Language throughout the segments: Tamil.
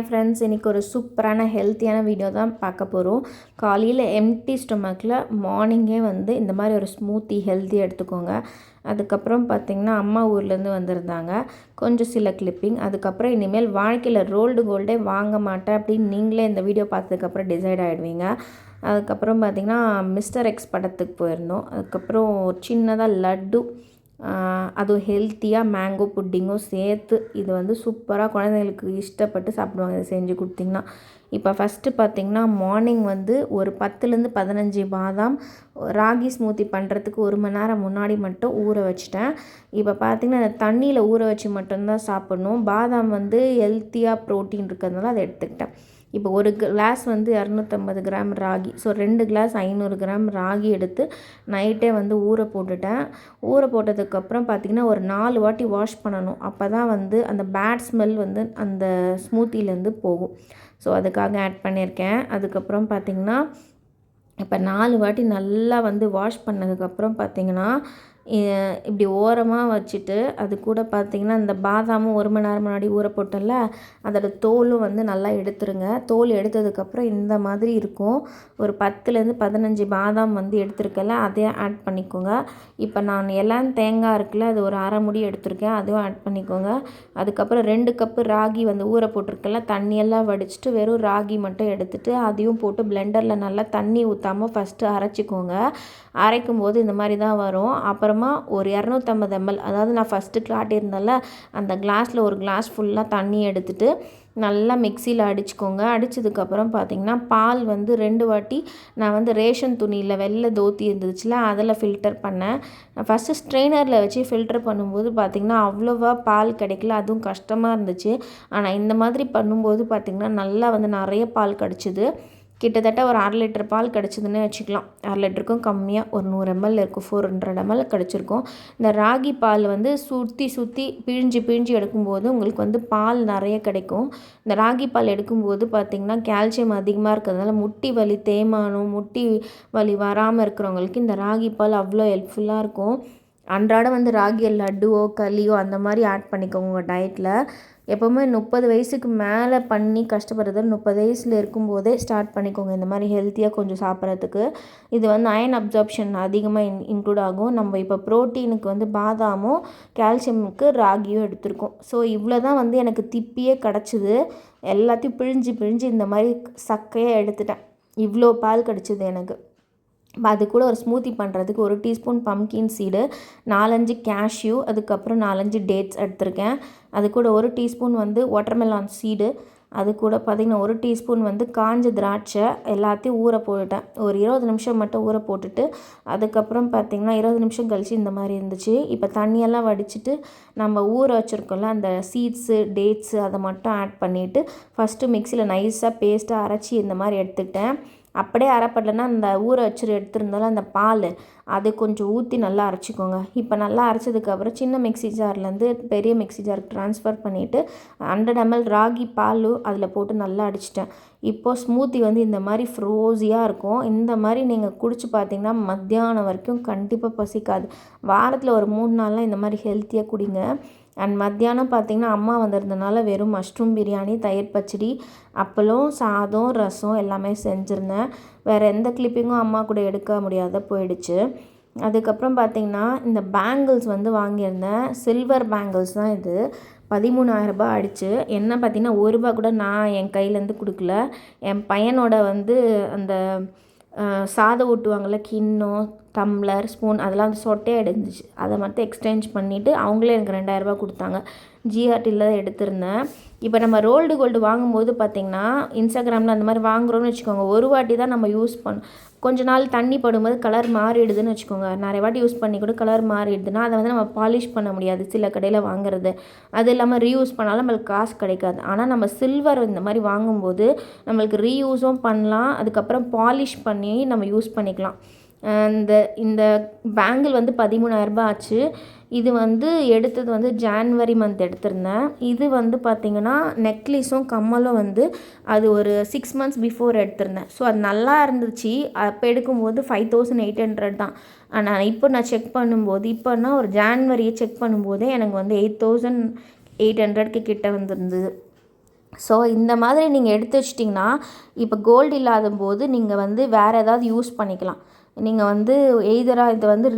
ஃப்ரெண்ட்ஸ், இன்றைக்கி ஒரு சூப்பரான ஹெல்த்தியான வீடியோ தான் பார்க்க போகிறோம். காலையில் எம்டி ஸ்டொமக்கில் மார்னிங்கே வந்து இந்த மாதிரி ஒரு ஸ்மூத்தி ஹெல்த்தியாக எடுத்துக்கோங்க. அதுக்கப்புறம் பார்த்திங்கன்னா அம்மா ஊர்லேருந்து வந்திருந்தாங்க. கொஞ்சம் சில கிளிப்பிங். அதுக்கப்புறம் இனிமேல் வாழ்க்கையில் ரோல்டு கோல்டே வாங்க மாட்டேன் அப்படின்னு நீங்களே இந்த வீடியோ பார்த்ததுக்கப்புறம் டிசைட் ஆகிடுவீங்க. அதுக்கப்புறம் பார்த்திங்கன்னா மிஸ்டர் எக்ஸ் படத்துக்கு போயிருந்தோம். அதுக்கப்புறம் சின்னதாக லட்டு, அதுவும் ஹெல்த்தியாக மேங்கோ புட்டிங்கும் சேர்த்து இது வந்து சூப்பராக குழந்தைங்களுக்கு இஷ்டப்பட்டு சாப்பிடுவாங்க இதை செஞ்சு கொடுத்திங்கன்னா. இப்போ ஃபஸ்ட்டு பார்த்திங்கன்னா மார்னிங் வந்து ஒரு 10லேருந்து 15 பாதாம் ராகி ஸ்மூத்தி பண்ணுறதுக்கு 1 மணி நேரம் முன்னாடி மட்டும் ஊற வச்சுட்டேன். இப்போ பார்த்திங்கன்னா அந்த தண்ணியில் ஊற வச்சு மட்டும்தான் சாப்பிட்ணும். பாதாம் வந்து ஹெல்த்தியாக ப்ரோட்டீன் இருக்கிறதுனால அதை எடுத்துக்கிட்டேன். இப்போ ஒரு கிளாஸ் வந்து 250 gram ragi, so 2 glass 500 gram ragi எடுத்து நைட்டே வந்து ஊற போட்டுட்டேன். ஊற போட்டதுக்கப்புறம் பார்த்திங்கன்னா ஒரு 4 வாட்டி வாஷ் பண்ணணும். அப்போ தான் வந்து அந்த பேட் ஸ்மெல் வந்து அந்த ஸ்மூத்திலேருந்து போகும். ஸோ அதுக்காக ஆட் பண்ணியிருக்கேன். அதுக்கப்புறம் பார்த்திங்கன்னா இப்போ 4 வாட்டி நல்லா வந்து வாஷ் பண்ணதுக்கப்புறம் பார்த்திங்கன்னா இப்படி ஓரமாக வச்சுட்டு அது கூட பார்த்திங்கன்னா இந்த பாதாமும் 1 மணி நேரம் முன்னாடி ஊற போட்டல அதோடய தோலும் வந்து நல்லா எடுத்துருங்க. தோல் எடுத்ததுக்கப்புறம் இந்த மாதிரி இருக்கும். ஒரு 10லேருந்து 15 பாதாம் வந்து எடுத்துருக்கல, அதையும் ஆட் பண்ணிக்கோங்க. இப்போ நான் எல்லாம் தேங்காய் இருக்குல்ல, அது ஒரு அரை முடி எடுத்திருக்கேன், அதுவும் ஆட் பண்ணிக்கோங்க. அதுக்கப்புறம் 2 கப்பு ராகி வந்து ஊற போட்டிருக்கல, தண்ணியெல்லாம் வடிச்சிட்டு வெறும் ராகி மட்டும் எடுத்துகிட்டு அதையும் போட்டு பிளெண்டரில் நல்லா தண்ணி ஊற்றாமல் ஃபஸ்ட்டு அரைச்சிக்கோங்க. அரைக்கும் போது இந்த மாதிரி தான் வரும். அப்புறமா ஒரு 250 ml, அதாவது நான் ஃபஸ்ட்டு காட்டியிருந்தேன்ல அந்த கிளாஸில் ஒரு கிளாஸ் ஃபுல்லாக தண்ணி எடுத்துகிட்டு நல்லா மிக்சியில் அடிச்சுக்கோங்க. அடித்ததுக்கப்புறம் பார்த்திங்கன்னா பால் வந்து 2 வாட்டி நான் வந்து ரேஷன் துணியில் வெள்ளை தோத்தி இருந்துச்சுல அதில் ஃபில்டர் பண்ணேன். ஃபஸ்ட்டு ஸ்ட்ரெயினரில் வச்சு ஃபில்டர் பண்ணும்போது பார்த்திங்கன்னா அவ்வளோவா பால் கிடைக்கல, அதுவும் கஷ்டமாக இருந்துச்சு. ஆனால் இந்த மாதிரி பண்ணும்போது பார்த்திங்கன்னா நல்லா வந்து நிறைய பால் கிடச்சிது. கிட்டத்தட்ட ஒரு 1/2 லிட்டர் பால் கிடச்சிதுன்னு வச்சுக்கலாம். 1/2 லிட்டருக்கும் கம்மியாக ஒரு 100 ml இருக்கும், 400 ml கிடச்சிருக்கும். இந்த ராகி பால் வந்து சுற்றி பிழிஞ்சு எடுக்கும்போது உங்களுக்கு வந்து பால் நிறைய கிடைக்கும். இந்த ராகி பால் எடுக்கும்போது பார்த்திங்கன்னா கால்சியம் அதிகமாக இருக்கிறதுனால முட்டி வலி, தேய்மானம், முட்டி வலி வராமல் இருக்கிறவங்களுக்கு இந்த ராகி பால் அவ்வளோ ஹெல்ப்ஃபுல்லாக இருக்கும். அன்றாடம் வந்து ராகி லட்டுவோ களியோ அந்த மாதிரி ஆட் பண்ணிக்கோங்க உங்கள் டயட்டில். எப்போவுமே 30 வயசுக்கு மேலே பண்ணி கஷ்டப்படுறது 30 வயசில் இருக்கும்போதே ஸ்டார்ட் பண்ணிக்கோங்க இந்த மாதிரி ஹெல்த்தியாக கொஞ்சம் சாப்பிட்றதுக்கு. இது வந்து அயன் அப்சார்ப்ஷன் அதிகமாக இன்க்ளூட் ஆகும். நம்ம இப்போ ப்ரோட்டீனுக்கு வந்து பாதாமும் கால்சியமுக்கு ராகியும் எடுத்திருக்கோம். ஸோ இவ்வளோ தான் வந்து எனக்கு திப்பியே கிடச்சிது. எல்லாத்தையும் பிழிஞ்சு இந்த மாதிரி சக்கையாக எடுத்துட்டேன். இவ்வளோ பால் கிடச்சிது எனக்கு. அது கூட ஒரு ஸ்மூத்தி பண்ணுறதுக்கு 1 டீஸ்பூன் பம்கின் சீடு, 4-5 கேஷ்யூ, அதுக்கப்புறம் 4-5 டேட்ஸ் எடுத்திருக்கேன். அது கூட 1 டீஸ்பூன் வந்து வாட்டர்மெலான் சீடு, அது கூட பார்த்திங்கன்னா 1 டீஸ்பூன் வந்து காஞ்ச திராட்சை, எல்லாத்தையும் ஊற போட்டுட்டேன். ஒரு 20 நிமிஷம் மட்டும் ஊற போட்டுட்டு அதுக்கப்புறம் பார்த்திங்கன்னா 20 நிமிஷம் கழிச்சு இந்த மாதிரி இருந்துச்சு. இப்போ தண்ணியெல்லாம் வடிச்சிட்டு நம்ம ஊற வச்சுருக்கோம்ல அந்த சீட்ஸு, டேட்ஸு அதை மட்டும் ஆட் பண்ணிவிட்டு ஃபஸ்ட்டு மிக்சியில் நைஸாக பேஸ்ட்டாக அரைச்சி இந்த மாதிரி எடுத்துக்கிட்டேன். அப்படியே அரைப்படலைன்னா அந்த ஊற வச்சு எடுத்துருந்தாலும் அந்த பால் அது கொஞ்சம் ஊற்றி நல்லா அரைச்சிக்கோங்க. இப்போ நல்லா அரைச்சதுக்கப்புறம் சின்ன மிக்ஸி ஜார்லேருந்து பெரிய மிக்ஸி ஜாருக்கு ட்ரான்ஸ்ஃபர் பண்ணிவிட்டு 100 ml ராகி பால் அதில் போட்டு நல்லா அடிச்சிட்டேன். இப்போது ஸ்மூத்தி வந்து இந்த மாதிரி ஃப்ரோஸியாக இருக்கும். இந்த மாதிரி நீங்கள் குடிச்சு பார்த்தீங்கன்னா மத்தியானம் வரைக்கும் கண்டிப்பாக பசிக்காது. வாரத்தில் ஒரு 3 நாள்லாம் இந்த மாதிரி ஹெல்த்தியாக குடிங்க. அண்ட் மத்தியானம் பார்த்திங்கன்னா அம்மா வந்திருந்தனால வெறும் மஷ்ரூம் பிரியாணி, தயிர் பச்சடி, அப்பளம், சாதம், ரசம் எல்லாமே செஞ்சுருந்தேன். வேறு எந்த கிளிப்பிங்கும் அம்மா கூட எடுக்க முடியாத போயிடுச்சு. அதுக்கப்புறம் பார்த்திங்கன்னா இந்த பேங்கிள்ஸ் வந்து வாங்கியிருந்தேன். சில்வர் பேங்கிள்ஸ் தான் இது. 13,000 ரூபாய் ஆயிடுச்சு. என்ன பார்த்திங்கன்னா ₹1 கூட நான் என் கையிலேருந்து கொடுக்கல. என் பையனோட வந்து அந்த சாதம் ஊட்டுவாங்கள்ல, கிண்ணம், டம்ளர், ஸ்பூன் அதெல்லாம் வந்து சொட்டையாக இருந்துச்சு. அதை மட்டும் எக்ஸ்சேஞ்ச் பண்ணிவிட்டு அவங்களே எனக்கு 2,000 ரூபாய் கொடுத்தாங்க. ஜிஆர்டியில் தான் எடுத்திருந்தேன். இப்போ நம்ம ரோல்டு கோல்டு வாங்கும்போது பார்த்திங்கன்னா இன்ஸ்டாகிராமில் அந்த மாதிரி வாங்குகிறோன்னு வச்சுக்கோங்க, ஒரு வாட்டி தான் நம்ம யூஸ் கொஞ்ச நாள் தண்ணி படும்போது கலர் மாறிடுதுன்னு வச்சுக்கோங்க. நிறைய வாட்டி யூஸ் பண்ணி கூட கலர் மாறிடுதுன்னா அதை வந்து நம்ம பாலிஷ் பண்ண முடியாது சில கடையில் வாங்குறது. அது இல்லாமல் ரீயூஸ் பண்ணாலும் நம்மளுக்கு காசு கிடைக்காது. ஆனால் நம்ம சில்வர் இந்த மாதிரி வாங்கும்போது நம்மளுக்கு ரீயூஸும் பண்ணலாம், அதுக்கப்புறம் பாலிஷ் பண்ணி நம்ம யூஸ் பண்ணிக்கலாம். இந்த பேங்கிள் வந்து 13,000 ரூபாய் ஆச்சு. இது வந்து எடுத்தது வந்து ஜான்வரி மந்த் எடுத்திருந்தேன். இது வந்து பார்த்திங்கன்னா நெக்லஸும் கம்மலும் வந்து அது ஒரு 6 months பிஃபோர் எடுத்திருந்தேன். ஸோ அது நல்லா இருந்துச்சு. அப்போ எடுக்கும்போது 5,800 தான். ஆனால் இப்போ நான் செக் பண்ணும்போது இப்போனா ஒரு ஜான்வரியை செக் பண்ணும்போதே எனக்கு வந்து 8,800 கிட்ட வந்துருந்தது. ஸோ இந்த மாதிரி நீங்கள் எடுத்து வச்சிட்டிங்கன்னா இப்போ கோல்டு இல்லாத போது நீங்கள் வந்து வேறு ஏதாவது யூஸ் பண்ணிக்கலாம். நீங்கள் வந்து எய்தராக இதை வந்து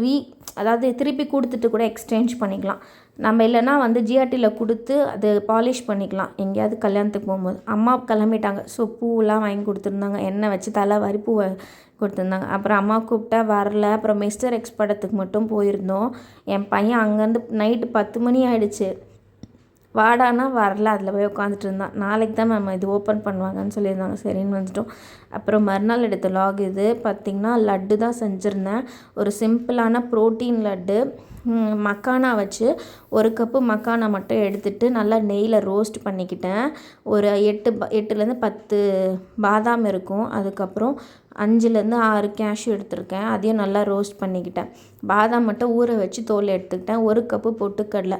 அதாவது திருப்பி கொடுத்துட்டு கூட எக்ஸ்சேஞ்ச் பண்ணிக்கலாம். நம்ம இல்லைனா வந்து ஜிஆர்டியில் கொடுத்து அது பாலிஷ் பண்ணிக்கலாம் எங்கேயாவது கல்யாணத்துக்கு போகும்போது. அம்மா கிளம்பிட்டாங்க. ஸோ பூவெலாம் வாங்கி கொடுத்துருந்தாங்க, எண்ணெய் வச்சு தலை வாரி பூவை கொடுத்துருந்தாங்க. அப்புறம் அம்மா கூப்பிட்டா வரல. அப்புறம் மிஸ்டர் எக்ஸ் படத்துக்கு மட்டும் போயிருந்தோம். என் பையன் அங்கேருந்து நைட்டு 10 மணி ஆகிடுச்சு. வாடானா வரல, அதில் போய் உட்காந்துட்டு இருந்தான். நாளைக்கு தான் மேம் இது ஓப்பன் பண்ணுவாங்கன்னு சொல்லியிருந்தாங்க. சரின்னு வந்துட்டோம். அப்புறம் மறுநாள் எடுத்த லாக் இது பார்த்திங்கன்னா லட்டு தான் செஞ்சுருந்தேன். ஒரு சிம்பிளான ப்ரோட்டீன் லட்டு. மக்கானா வச்சு 1 கப்பு மக்கானா மட்டும் எடுத்துகிட்டு நல்லா நெய்யில் ரோஸ்ட் பண்ணிக்கிட்டேன். ஒரு 8லேருந்து 10 பாதாம் இருக்கும். அதுக்கப்புறம் 5லேருந்து 6 கேஷ்யூ எடுத்திருக்கேன். அதையும் நல்லா ரோஸ்ட் பண்ணிக்கிட்டேன். பாதாம் மட்டும் ஊற வச்சு தோல் எடுத்துக்கிட்டேன். 1 கப்பு பொட்டுக்கடலை.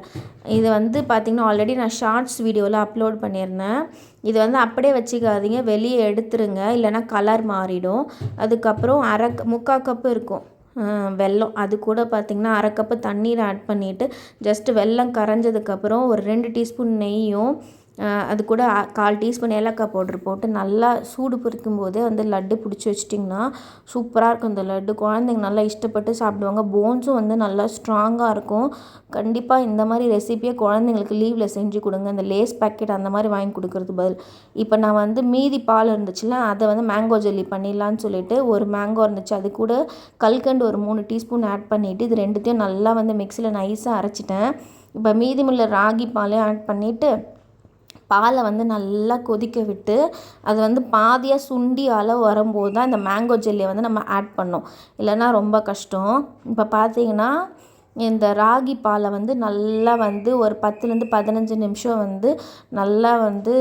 இது வந்து பார்த்திங்கன்னா ஆல்ரெடி நான் ஷார்ட்ஸ் வீடியோவில் அப்லோட் பண்ணியிருந்தேன். இது வந்து அப்படியே வச்சுக்காதீங்க, வெளியே எடுத்துருங்க, இல்லைனா கலர் மாறிடும். அதுக்கப்புறம் 3/4 கப்பு இருக்கும் வெல்லம். அது கூட பார்த்திங்கன்னா 1/2 கப்பு தண்ணீர் ஆட் பண்ணிவிட்டு ஜஸ்ட்டு வெல்லம் கரைஞ்சதுக்கப்புறம் ஒரு 2 டீஸ்பூன் நெய்யும் அது கூட 1/4 டீஸ்பூன் ஏலக்காய் பவுட்ரு போட்டு நல்லா சூடு பிடிக்கும் போதே வந்து லட்டு பிடிச்சி வச்சிட்டிங்கன்னா சூப்பராக இருக்கும் இந்த லட்டு. குழந்தைங்க நல்லா இஷ்டப்பட்டு சாப்பிடுவாங்க. போன்ஸும் வந்து நல்லா ஸ்ட்ராங்காக இருக்கும். கண்டிப்பாக இந்த மாதிரி ரெசிப்பியை குழந்தைங்களுக்கு லீவில் செஞ்சு கொடுங்க. இந்த லேஸ் பேக்கெட் அந்த மாதிரி வாங்கி கொடுக்குறது பதில். இப்போ நான் வந்து மீதி பால் இருந்துச்சுல, அதை வந்து மேங்கோ ஜெல்லி பண்ணிடலான்னு சொல்லிட்டு ஒரு மேங்கோ இருந்துச்சு, அது கூட கல்கண்டு ஒரு 3 டீஸ்பூன் ஆட் பண்ணிவிட்டு இது ரெண்டுத்தையும் நல்லா வந்து மிக்சியில் நைஸாக அரைச்சிட்டேன். இப்போ மீதிமுள்ள ராகி பாலையும் ஆட் பண்ணிவிட்டு பாலை வந்து நல்லா கொதிக்க விட்டு அது வந்து பாதியாக சுண்டி அளவு வரும்போது தான் இந்த மேங்கோ ஜெல்லியை வந்து நம்ம ஆட் பண்ணோம். இல்லைன்னா ரொம்ப கஷ்டம். இப்போ பார்த்தீங்கன்னா இந்த ராகி பாலை வந்து நல்லா வந்து ஒரு 10லேருந்து 15 நிமிஷம் வந்து நல்லா வந்து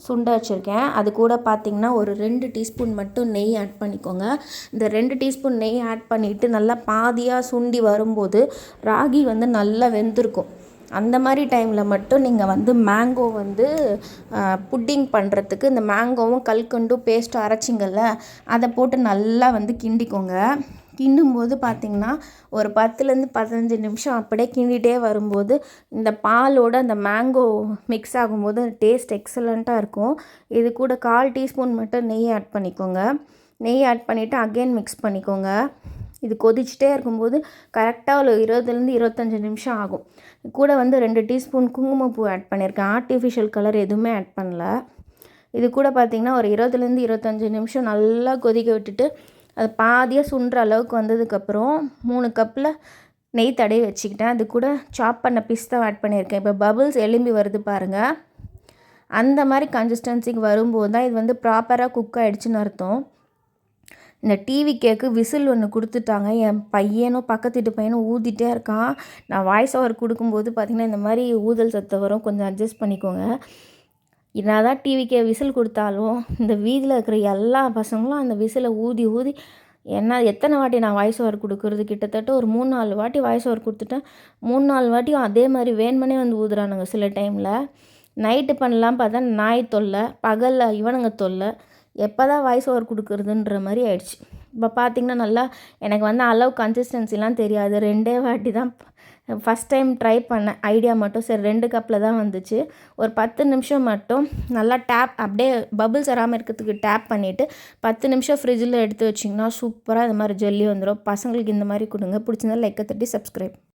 சுண்ட வச்சுருக்கேன். அது கூட பார்த்திங்கன்னா ஒரு 2 டீஸ்பூன் மட்டும் நெய் ஆட் பண்ணிக்கோங்க. இந்த 2 டீஸ்பூன் நெய் ஆட் பண்ணிவிட்டு நல்லா பாதியாக சுண்டி வரும்போது ராகி வந்து நல்லா வெந்திருக்கும். அந்த மாதிரி டைமில் மட்டும் நீங்கள் வந்து மேங்கோ வந்து புட்டிங் பண்ணுறதுக்கு இந்த மேங்கோவும் கல்கண்டும் பேஸ்ட்டும் அரைச்சிங்கல்ல, அதை போட்டு நல்லா வந்து கிண்டிக்கோங்க. கிண்டும்போது பார்த்திங்கன்னா ஒரு 10லேருந்து 15 நிமிஷம் அப்படியே கிண்டிகிட்டே வரும்போது இந்த பாலோட அந்த மேங்கோ மிக்ஸ் ஆகும்போது டேஸ்ட் எக்ஸலண்ட்டாக இருக்கும். இது கூட 1/4 டீஸ்பூன் மட்டும் நெய் ஆட் பண்ணிக்கோங்க. நெய் ஆட் பண்ணிவிட்டு அகெயின் மிக்ஸ் பண்ணிக்கோங்க. இது கொதிச்சுட்டே இருக்கும்போது கரெக்டாக ஒரு 20லேருந்து 25 நிமிஷம் ஆகும். கூட வந்து 2 டீஸ்பூன் குங்குமப்பூ ஆட் பண்ணியிருக்கேன். ஆர்டிஃபிஷியல் கலர் எதுவுமே ஆட் பண்ணல. இது கூட பார்த்திங்கன்னா ஒரு 20லேருந்து 25 நிமிஷம் நல்லா கொதிக்க விட்டுட்டு அது பாதியாக சுண்டுற அளவுக்கு வந்ததுக்கப்புறம் 3 கப்பில் நெய் தடவி வச்சுக்கிட்டேன். அது கூட சாப் பண்ண பிஸ்தா ஆட் பண்ணியிருக்கேன். இப்போ பபிள்ஸ் எலும்பி வருது பாருங்கள். அந்த மாதிரி கன்சிஸ்டன்சிக்கு வரும்போது தான் இது வந்து ப்ராப்பராக குக் ஆகிடுச்சின்னு அர்த்தம். இந்த டிவி கேக்கு விசில் ஒன்று கொடுத்துட்டாங்க. என் பையனும் பக்கத்து வீட்டு பையனும் ஊதிட்டே இருக்கான். நான் வாய்ஸ் ஓவர் கொடுக்கும்போது பார்த்திங்கன்னா இந்த மாதிரி ஊதல் சத்தம் வரும், கொஞ்சம் அட்ஜஸ்ட் பண்ணிக்கோங்க. என்ன தான் டிவிக்கே விசில் கொடுத்தாலும் இந்த வீதியில் இருக்கிற எல்லா பசங்களும் அந்த விசிலை ஊதி ஊதி எத்தனை வாட்டி நான் வாய்ஸ் ஓவர் கொடுக்குறது, கிட்டத்தட்ட ஒரு 3-4 வாட்டி வாய்ஸ் ஓவர் கொடுத்துட்டேன். 3-4 வாட்டியும் அதே மாதிரி வேணுமனே வந்து ஊதுறானுங்க சில டைமில். நைட்டு பண்ணலாம் பார்த்தா நாய் தொல்லை, பகலில் இவனுங்க தொல்லை. எப்போ தான் வாய்ஸ் ஓவர் கொடுக்குறதுன்ற மாதிரி ஆயிடுச்சு. இப்போ பார்த்திங்கன்னா நல்லா எனக்கு வந்து அளவு கன்சிஸ்டன்சிலாம் தெரியாது. 2 வாட்டி தான் ஃபஸ்ட் டைம் ட்ரை பண்ணேன். ஐடியா மட்டும் சரி 2 கப்பில் தான் வந்துச்சு. ஒரு 10 நிமிஷம் மட்டும் நல்லா டேப் அப்படியே பபிள்ஸ் வராமல் இருக்கிறதுக்கு டேப் பண்ணிவிட்டு 10 நிமிஷம் ஃப்ரிட்ஜில் எடுத்து வச்சிங்கன்னா சூப்பராக இந்த மாதிரி ஜெல்லி வந்துடும். பசங்களுக்கு இந்த மாதிரி கொடுங்க. பிடிச்சிருந்தா லைக்கை தட்டி சப்ஸ்கிரைப்.